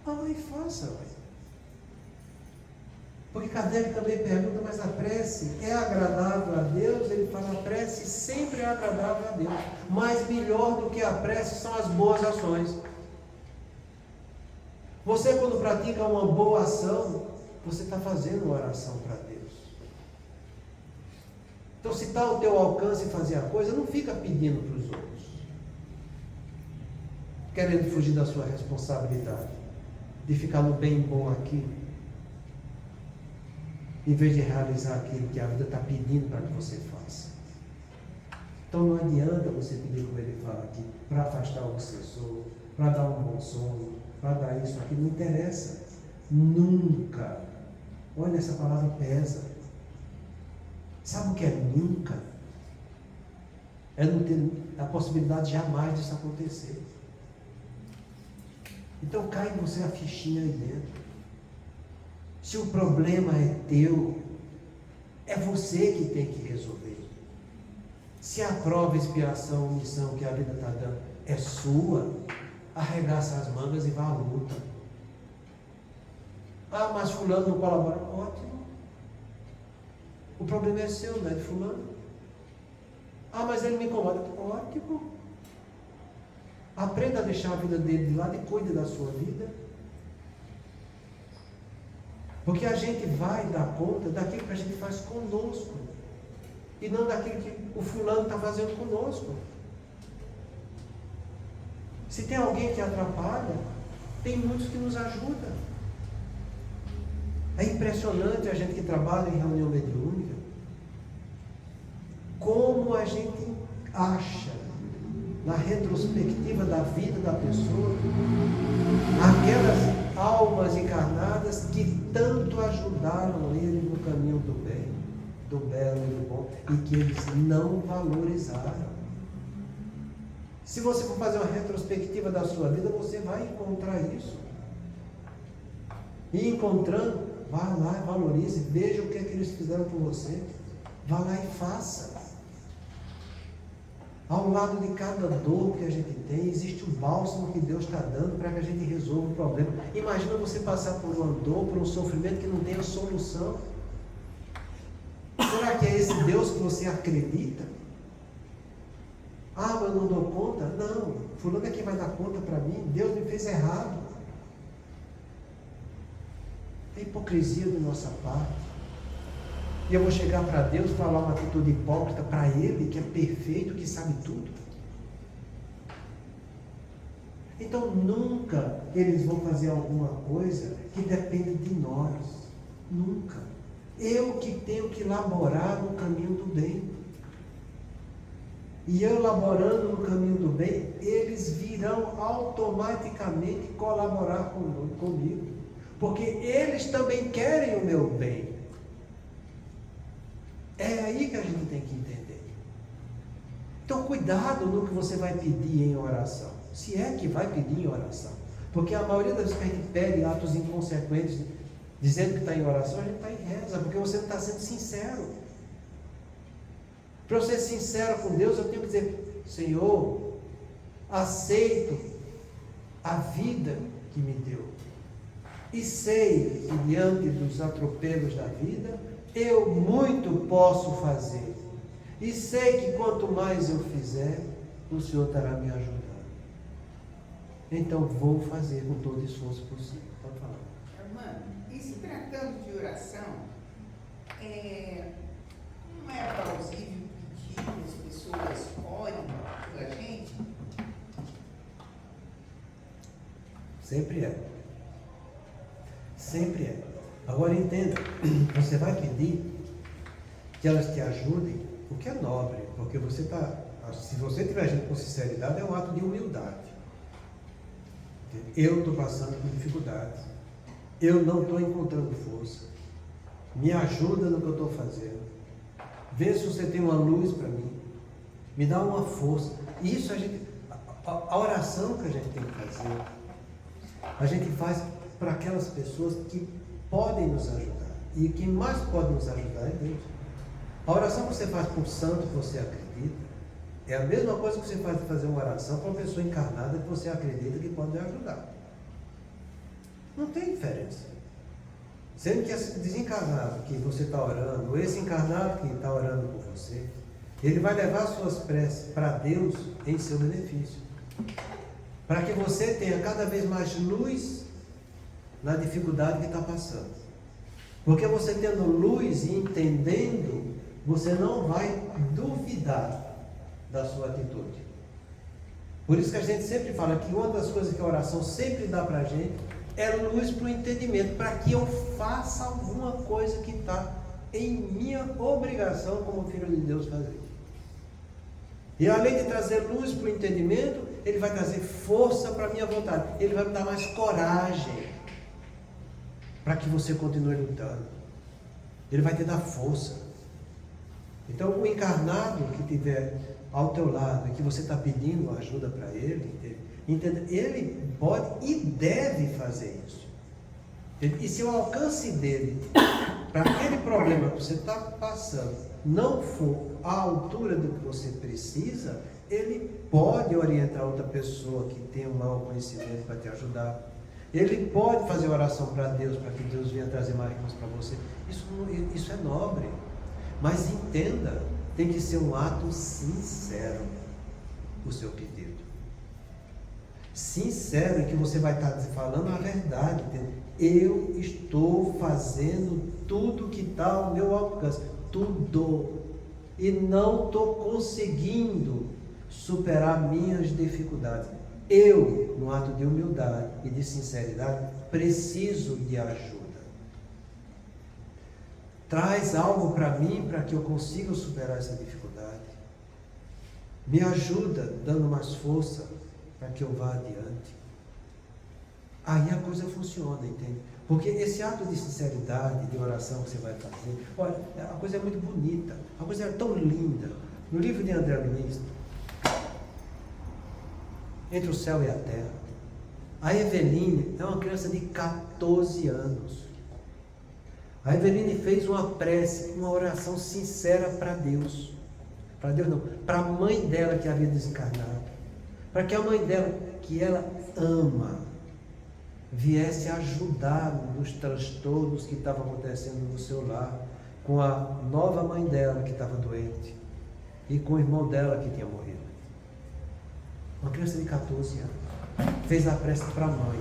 vai e faça, vai. Porque Kardec também pergunta: mas a prece é agradável a Deus? Ele fala: a prece sempre é agradável a Deus, mas melhor do que a prece são as boas ações. Você, quando pratica uma boa ação, você está fazendo uma oração para Deus. Então, se está ao teu alcance fazer a coisa, não fica pedindo para os outros, querendo fugir da sua responsabilidade, de ficar no bem bom aqui, em vez de realizar aquilo que a vida está pedindo para que você faça. Então não adianta você pedir, como ele fala aqui, para afastar o obsessor, para dar um bom sono, para dar isso aqui, não interessa. Nunca. Olha, essa palavra pesa. Sabe o que é nunca? É não ter a possibilidade jamais disso acontecer. Então cai em você a fichinha aí dentro. Se o problema é teu, é você que tem que resolver. Se a prova, expiação, missão que a vida está dando é sua, arregaça as mangas e vá à luta. Ah, mas fulano não colabora. Ótimo. O problema é seu, não é de fulano. Ah, mas ele me incomoda. Ótimo. Aprenda a deixar a vida dele de lado e cuide da sua vida. Porque a gente vai dar conta daquilo que a gente faz conosco. E não daquilo que o fulano está fazendo conosco. Se tem alguém que atrapalha, tem muitos que nos ajudam. É impressionante a gente que trabalha em reunião mediúnica, como a gente acha, na retrospectiva da vida da pessoa, aquelas almas encarnadas que tanto ajudaram ele no caminho do bem, do belo e do bom, e que eles não valorizaram. Se você for fazer uma retrospectiva da sua vida, você vai encontrar isso. E encontrando, vá lá e valorize, veja o que é que eles fizeram por você. Vá lá e faça. Ao lado de cada dor que a gente tem, existe um bálsamo que Deus está dando para que a gente resolva o problema. Imagina você passar por uma dor, por um sofrimento que não tem a solução. Será que é esse Deus que você acredita? Ah, mas eu não dou conta? Não, fulano é quem vai dar conta para mim. Deus me fez errado. É hipocrisia da nossa parte. E eu vou chegar para Deus e falar uma atitude hipócrita para Ele, que é perfeito, que sabe tudo. Então nunca eles vão fazer alguma coisa que dependa de nós. Nunca. Eu que tenho que laborar no caminho do bem. E eu laborando no caminho do bem, eles virão automaticamente colaborar comigo. Porque eles também querem o meu bem. É aí que a gente tem que entender. Então cuidado no que você vai pedir em oração. Se é que vai pedir em oração. Porque a maioria das vezes que a gente pede atos inconsequentes, dizendo que está em oração, a gente está em reza, porque você não está sendo sincero. Para eu ser sincero com Deus, eu tenho que dizer: Senhor, aceito a vida que me deu. E sei que diante dos atropelos da vida, eu muito posso fazer. E sei que quanto mais eu fizer, o Senhor estará me ajudando. Então vou fazer com todo esforço possível. Pode falar. Irmã, e se tratando de oração, não é plausível pedir que as pessoas orem pela gente? Sempre é. Sempre é. Agora entenda, você vai pedir que elas te ajudem, o que é nobre, porque você está, se você estiver agindo com sinceridade, é um ato de humildade. Eu estou passando por dificuldades, eu não estou encontrando força, me ajuda no que eu estou fazendo, vê se você tem uma luz para mim, me dá uma força. Isso a oração que a gente tem que fazer, a gente faz para aquelas pessoas que podem nos ajudar. E quem mais pode nos ajudar é Deus. A oração que você faz por santo que você acredita é a mesma coisa que você faz de fazer uma oração para uma pessoa encarnada que você acredita que pode lhe ajudar. Não tem diferença. Sendo que esse desencarnado que você está orando, ou esse encarnado que está orando por você, ele vai levar suas preces para Deus em seu benefício. Para que você tenha cada vez mais luz na dificuldade que está passando. Porque você tendo luz e entendendo, você não vai duvidar da sua atitude. Por isso que a gente sempre fala que uma das coisas que a oração sempre dá para a gente é luz para o entendimento, para que eu faça alguma coisa que está em minha obrigação como filho de Deus fazer. E além de trazer luz para o entendimento, ele vai trazer força para a minha vontade. Ele vai me dar mais coragem para que você continue lutando. Ele vai te dar força. Então, o encarnado que estiver ao teu lado e que você está pedindo ajuda para ele, Entenda? Ele pode e deve fazer isso. E se o alcance dele, para aquele problema que você está passando, não for à altura do que você precisa, ele pode orientar outra pessoa que tem um mau conhecimento para te ajudar. Ele pode fazer oração para Deus, para que Deus venha trazer mais recursos para você. Isso é nobre. Mas entenda, tem que ser um ato sincero, o seu pedido. Sincero em que você vai estar falando a verdade. Entende? Eu estou fazendo tudo que está ao meu alcance. Tudo. E não estou conseguindo superar minhas dificuldades. Eu, no ato de humildade e de sinceridade, preciso de ajuda. Traz algo para mim para que eu consiga superar essa dificuldade. Me ajuda dando mais força para que eu vá adiante. Aí a coisa funciona, entende? Porque esse ato de sinceridade, de oração que você vai fazer, olha, a coisa é muito bonita, a coisa é tão linda. No livro de André Luiz, Entre o Céu e a Terra, a Eveline é uma criança de 14 anos. A Eveline fez uma prece, uma oração sincera para Deus. Para Deus não, para a mãe dela que havia desencarnado. Para que a mãe dela, que ela ama, viesse ajudar nos transtornos que estavam acontecendo no seu lar, com a nova mãe dela que estava doente e com o irmão dela que tinha morrido. Uma criança de 14 anos fez a prece para a mãe.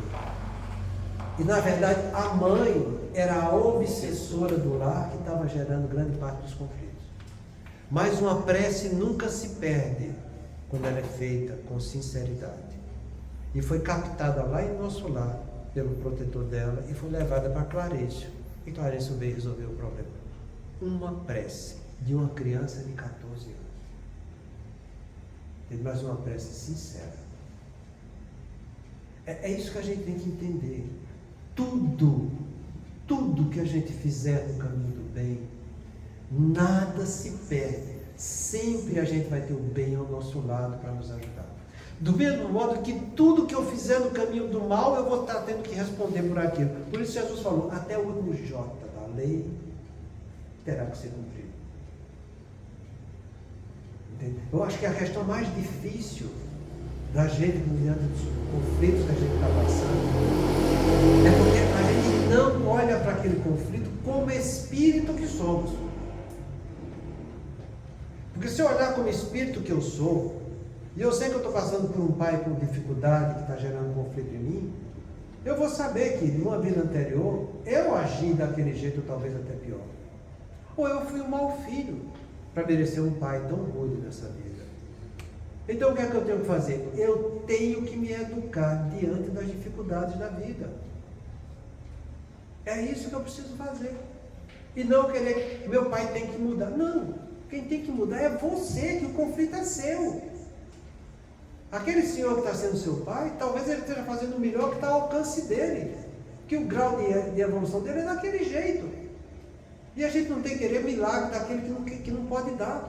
E na verdade a mãe era a obsessora do lar que estava gerando grande parte dos conflitos. Mas uma prece nunca se perde quando ela é feita com sinceridade. E foi captada lá em nosso lar pelo protetor dela e foi levada para Clarencio. E Clarencio veio resolver o problema. Uma prece de uma criança de 14 anos. Mas uma prece sincera. É isso que a gente tem que entender. Tudo que a gente fizer no caminho do bem, nada se perde. Sempre a gente vai ter o bem ao nosso lado para nos ajudar. Do mesmo modo que tudo que eu fizer no caminho do mal, eu vou estar tendo que responder por aquilo. Por isso Jesus falou, até o último J da lei terá que ser cumprido. Entende? Eu acho que a questão mais difícil da gente, diante dos conflitos que a gente está passando, é porque a gente não olha para aquele conflito como espírito que somos. Porque se eu olhar como espírito que eu sou, e eu sei que eu estou passando por um pai com dificuldade que está gerando conflito em mim, eu vou saber que numa vida anterior eu agi daquele jeito, talvez até pior. Ou eu fui um mau filho para merecer um pai tão rude nessa vida. Então o que é que eu tenho que fazer? Eu tenho que me educar diante das dificuldades da vida. É isso que eu preciso fazer. E não querer que meu pai tem que mudar. Não, quem tem que mudar é você, que o conflito é seu. Aquele senhor que está sendo seu pai, talvez ele esteja fazendo o melhor que está ao alcance dele. Que o grau de evolução dele é daquele jeito. E a gente não tem que querer milagre daquele que não pode dar.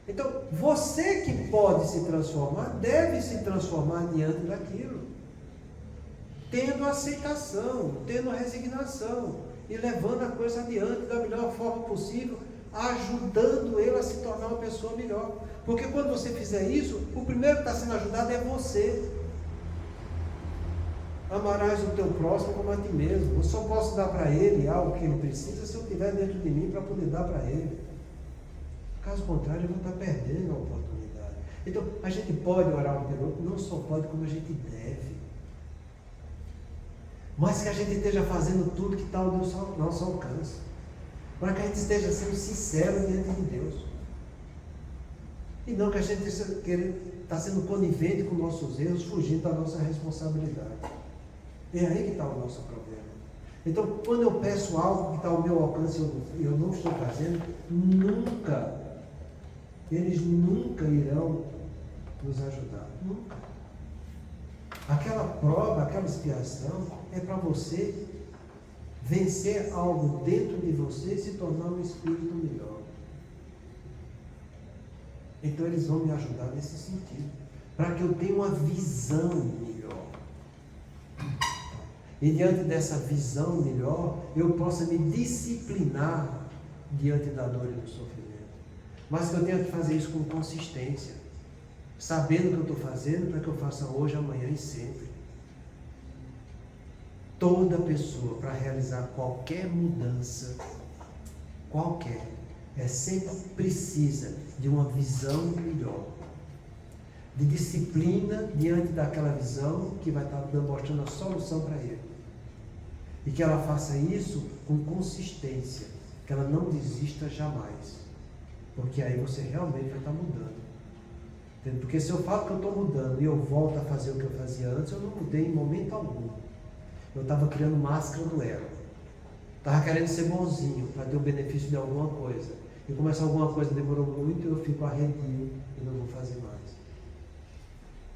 Então, você que pode se transformar, deve se transformar diante daquilo. Tendo aceitação, tendo resignação. E levando a coisa adiante da melhor forma possível, ajudando ele a se tornar uma pessoa melhor. Porque quando você fizer isso, o primeiro que está sendo ajudado é você. Amarás o teu próximo como a ti mesmo. Eu só posso dar para ele algo que ele precisa se eu tiver dentro de mim para poder dar para ele. Caso contrário, eu vou estar perdendo a oportunidade. Então, a gente pode orar um pelo outro, não só pode, como a gente deve. Mas que a gente esteja fazendo tudo que está ao nosso alcance. Para que a gente esteja sendo sincero diante de Deus. E não que a gente está sendo conivente com nossos erros, fugindo da nossa responsabilidade. É aí que está o nosso problema. Então, quando eu peço algo que está ao meu alcance e eu não estou fazendo, eles nunca irão nos ajudar. Nunca. Aquela prova, aquela expiação é para você vencer algo dentro de você e se tornar um espírito melhor. Então eles vão me ajudar nesse sentido, para que eu tenha uma visão melhor. E diante dessa visão melhor, eu possa me disciplinar diante da dor e do sofrimento. Mas que eu tenha que fazer isso com consistência, sabendo o que eu estou fazendo, para que eu faça hoje, amanhã e sempre. Toda pessoa, para realizar qualquer mudança, sempre precisa de uma visão melhor, de disciplina diante daquela visão que vai estar mostrando a solução para ele. E que ela faça isso com consistência, que ela não desista jamais, porque aí você realmente vai estar mudando. Entende? Porque se eu falo que eu estou mudando e eu volto a fazer o que eu fazia antes, eu não mudei em momento algum. Eu estava criando máscara do ego. Estava querendo ser bonzinho para ter o benefício de alguma coisa. E começar alguma coisa demorou muito, eu fico arredio e não vou fazer mais.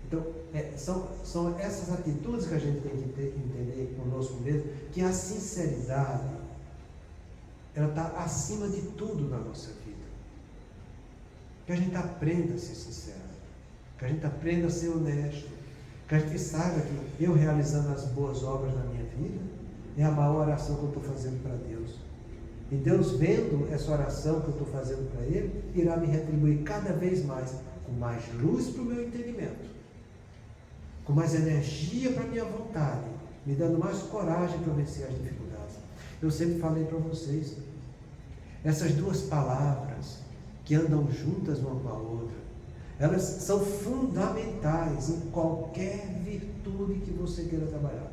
Então, são essas atitudes que a gente tem que entender conosco mesmo, que a sinceridade, ela está acima de tudo na nossa vida. Que a gente aprenda a ser sincero, que a gente aprenda a ser honesto, que a gente saiba que eu realizando as boas obras na minha vida é a maior oração que eu estou fazendo para Deus. E Deus, vendo essa oração que eu estou fazendo para Ele, irá me retribuir cada vez mais, com mais luz para o meu entendimento, com mais energia para a minha vontade, me dando mais coragem para vencer as dificuldades. Eu sempre falei para vocês, essas duas palavras que andam juntas uma com a outra, elas são fundamentais em qualquer virtude que você queira trabalhar.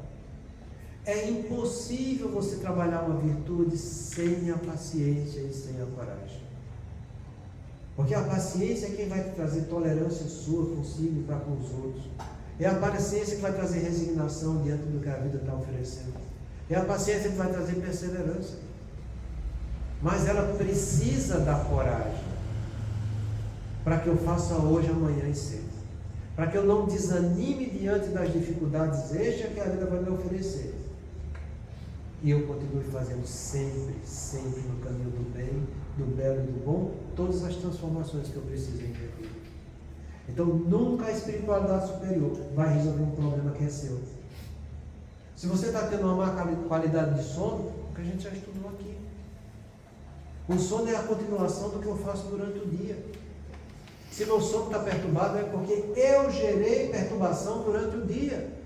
É impossível você trabalhar uma virtude sem a paciência e sem a coragem. Porque a paciência é quem vai te trazer tolerância sua consigo e para com os outros. É a paciência que vai trazer resignação diante do que a vida está oferecendo. É a paciência que vai trazer perseverança. Mas ela precisa da coragem para que eu faça hoje, amanhã e sempre. Para que eu não desanime diante das dificuldades extras que a vida vai me oferecer. E eu continue fazendo sempre, sempre no caminho do bem, do belo e do bom, todas as transformações que eu preciso em minha vida. Então, nunca a espiritualidade superior vai resolver um problema que é seu. Se você está tendo uma má qualidade de sono, o que a gente já estudou aqui. O sono é a continuação do que eu faço durante o dia. Se meu sono está perturbado, é porque eu gerei perturbação durante o dia.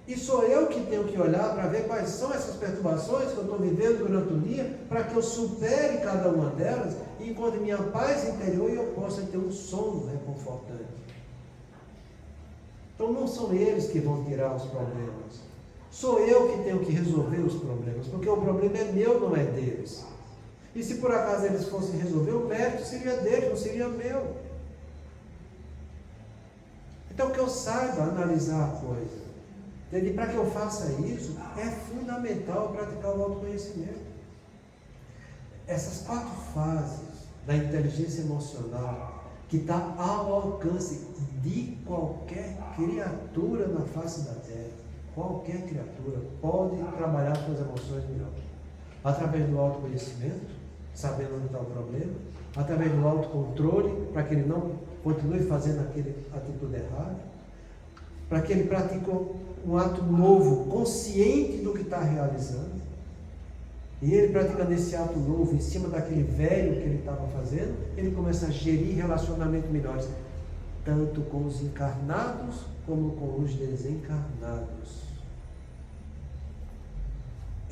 E sou eu que tenho que olhar para ver quais são essas perturbações que eu estou vivendo durante o dia, para que eu supere cada uma delas e encontre minha paz interior e eu possa ter um sono reconfortante. Então não são eles que vão tirar os problemas. Sou eu que tenho que resolver os problemas, porque o problema é meu, não é deles. E se por acaso eles fossem resolver, o mérito seria deles, não seria meu. Então que eu saiba analisar a coisa. E para que eu faça isso, é fundamental praticar o autoconhecimento. Essas 4 fases da inteligência emocional, que está ao alcance de qualquer criatura na face da Terra, qualquer criatura pode trabalhar com as emoções melhor. Através do autoconhecimento, sabendo onde está o problema, através do autocontrole, para que ele não continue fazendo aquela atitude errada, para que ele pratique um ato novo, consciente do que está realizando, e ele praticando esse ato novo em cima daquele velho que ele estava fazendo, ele começa a gerir relacionamentos melhores, tanto com os encarnados como com os desencarnados.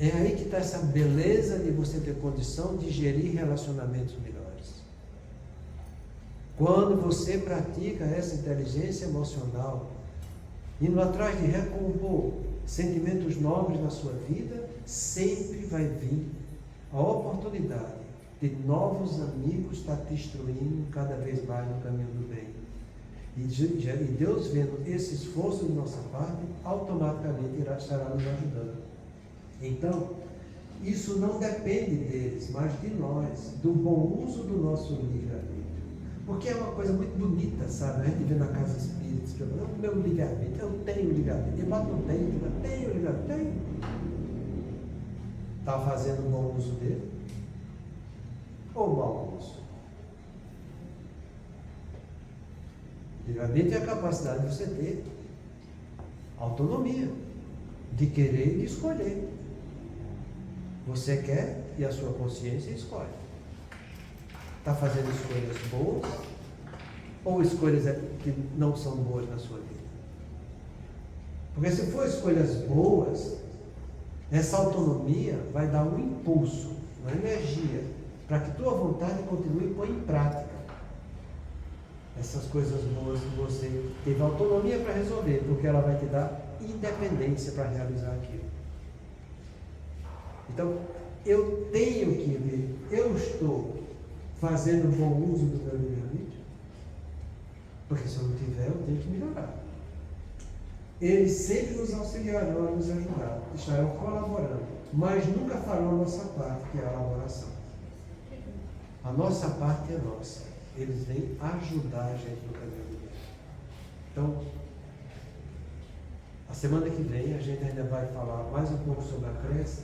É aí que está essa beleza de você ter condição de gerir relacionamentos melhores. Quando você pratica essa inteligência emocional, indo atrás de recompor sentimentos nobres na sua vida, sempre vai vir a oportunidade de novos amigos estar te instruindo cada vez mais no caminho do bem. E Deus, vendo esse esforço de nossa parte, automaticamente estará nos ajudando. Então, isso não depende deles, mas de nós, do bom uso do nosso livre-arbítrio. Porque é uma coisa muito bonita, sabe? A gente vê na casa espírita, o meu livre-arbítrio, eu tenho livre-arbítrio. Mas não tenho livre-arbítrio, tenho. Está fazendo um bom uso dele? Ou mau uso? livre-arbítrio é a capacidade de você ter autonomia, de querer e de escolher. Você quer e a sua consciência escolhe. Está fazendo escolhas boas ou escolhas que não são boas na sua vida? Porque se for escolhas boas, essa autonomia vai dar um impulso, uma energia, para que tua vontade continue e põe em prática essas coisas boas que você teve autonomia para resolver, porque ela vai te dar independência para realizar aquilo. Então, eu tenho que ver, eu estou fazendo bom uso do meu livre-arbítrio? Porque se eu não tiver, eu tenho que melhorar. Eles sempre nos auxiliarão a nos ajudar, estarão colaborando, mas nunca farão a nossa parte, que é a elaboração. A nossa parte é nossa. Eles vêm ajudar a gente no caminho do bem. Então, a semana que vem a gente ainda vai falar mais um pouco sobre a crença,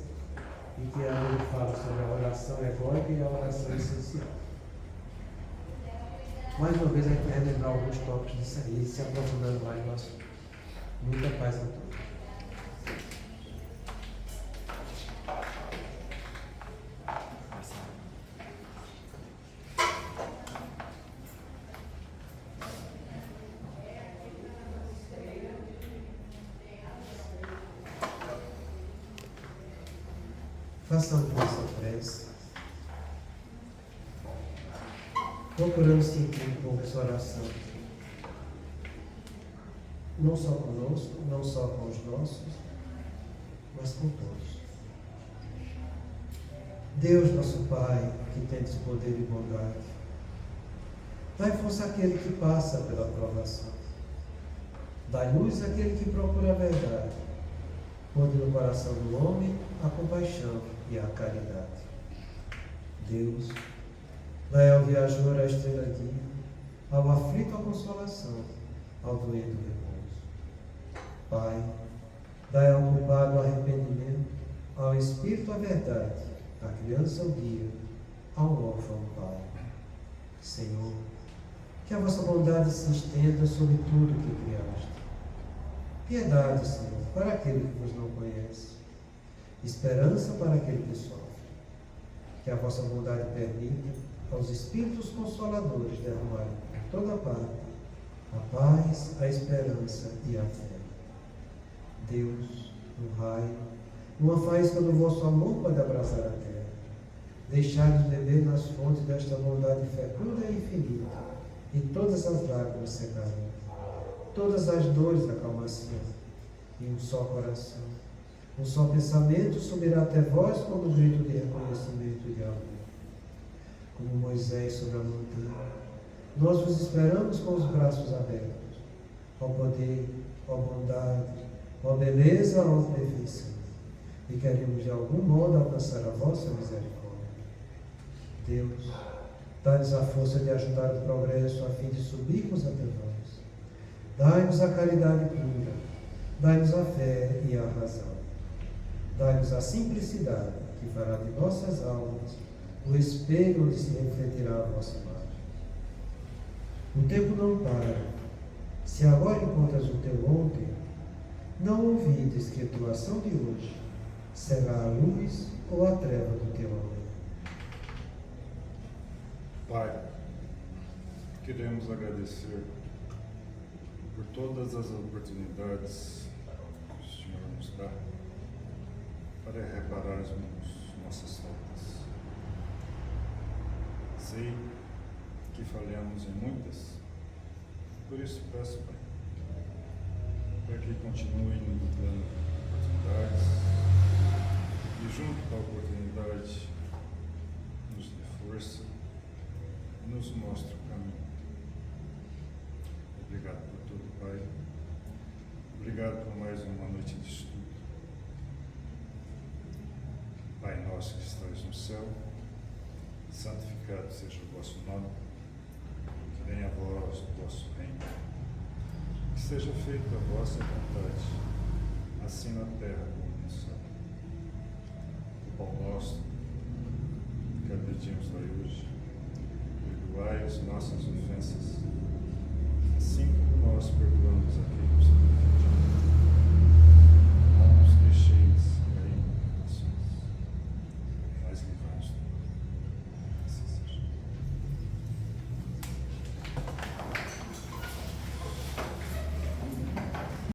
e que a gente fala sobre a oração egóica e a oração essencial. Mais uma vez a gente vai relembrar alguns tópicos disso aí, se aprofundando mais no assunto. Muita paz a todos. Façamos nossa prece. Procuramos sentir um pouco essa oração. Não só conosco, não só com os nossos, mas com todos. Deus, nosso Pai, que tendes poder e bondade, dai força àquele que passa pela provação. Dai luz àquele que procura a verdade. Ponde no coração do homem a compaixão e a caridade. Deus, dai ao viajor a estrela guia, ao aflito a consolação, ao doente o repouso. Pai, dai ao culpado o arrependimento, ao espírito a verdade, à criança o guia, ao órfão o pai. Senhor, que a vossa bondade se estenda sobre tudo que criaste. Piedade, Senhor, para aquele que vos não conhece. Esperança para aquele que sofre. Que a vossa bondade permita aos Espíritos Consoladores derramarem por toda parte a paz, a esperança e a fé. Deus, um raio, uma faísca do vosso amor pode abrasar a terra. Deixai-nos beber nas fontes desta bondade fecunda e infinita, e todas as lágrimas secarão, todas as dores acalmar-se-ão, e um só coração, um só pensamento subirá até vós como um grito de reconhecimento e de amor. Como Moisés sobre a montanha, nós vos esperamos com os braços abertos. Ó poder, ó bondade, ó beleza, ó perfeição. E queremos de algum modo alcançar a vossa misericórdia. Deus, dai-nos a força de ajudar o progresso a fim de subirmos até vós. Dai-nos a caridade pura, dai-nos a fé e a razão. Dai-nos a simplicidade que fará de nossas almas o espelho onde se refletirá a vossa imagem. O tempo não para. Se agora encontras o teu ontem, não ouvides que a tua ação de hoje será a luz ou a treva do teu amor. Pai, queremos agradecer por todas as oportunidades que o Senhor nos dá para repararmos nossas faltas. Sei que falhamos em muitas, por isso peço, Pai, para que continue nos dando oportunidades e junto com a oportunidade nos dê força e nos mostre o caminho. Obrigado por tudo, Pai. Obrigado por mais uma noite de estudo. Pai nosso que estás no céu, santificado seja o vosso nome, que venha a vós o vosso reino, que seja feita a vossa vontade, assim na terra como no céu. O pão nosso, que cada dia nos dai hoje, perdoai as nossas ofensas, assim como nós perdoamos a quem nos tem ofendido.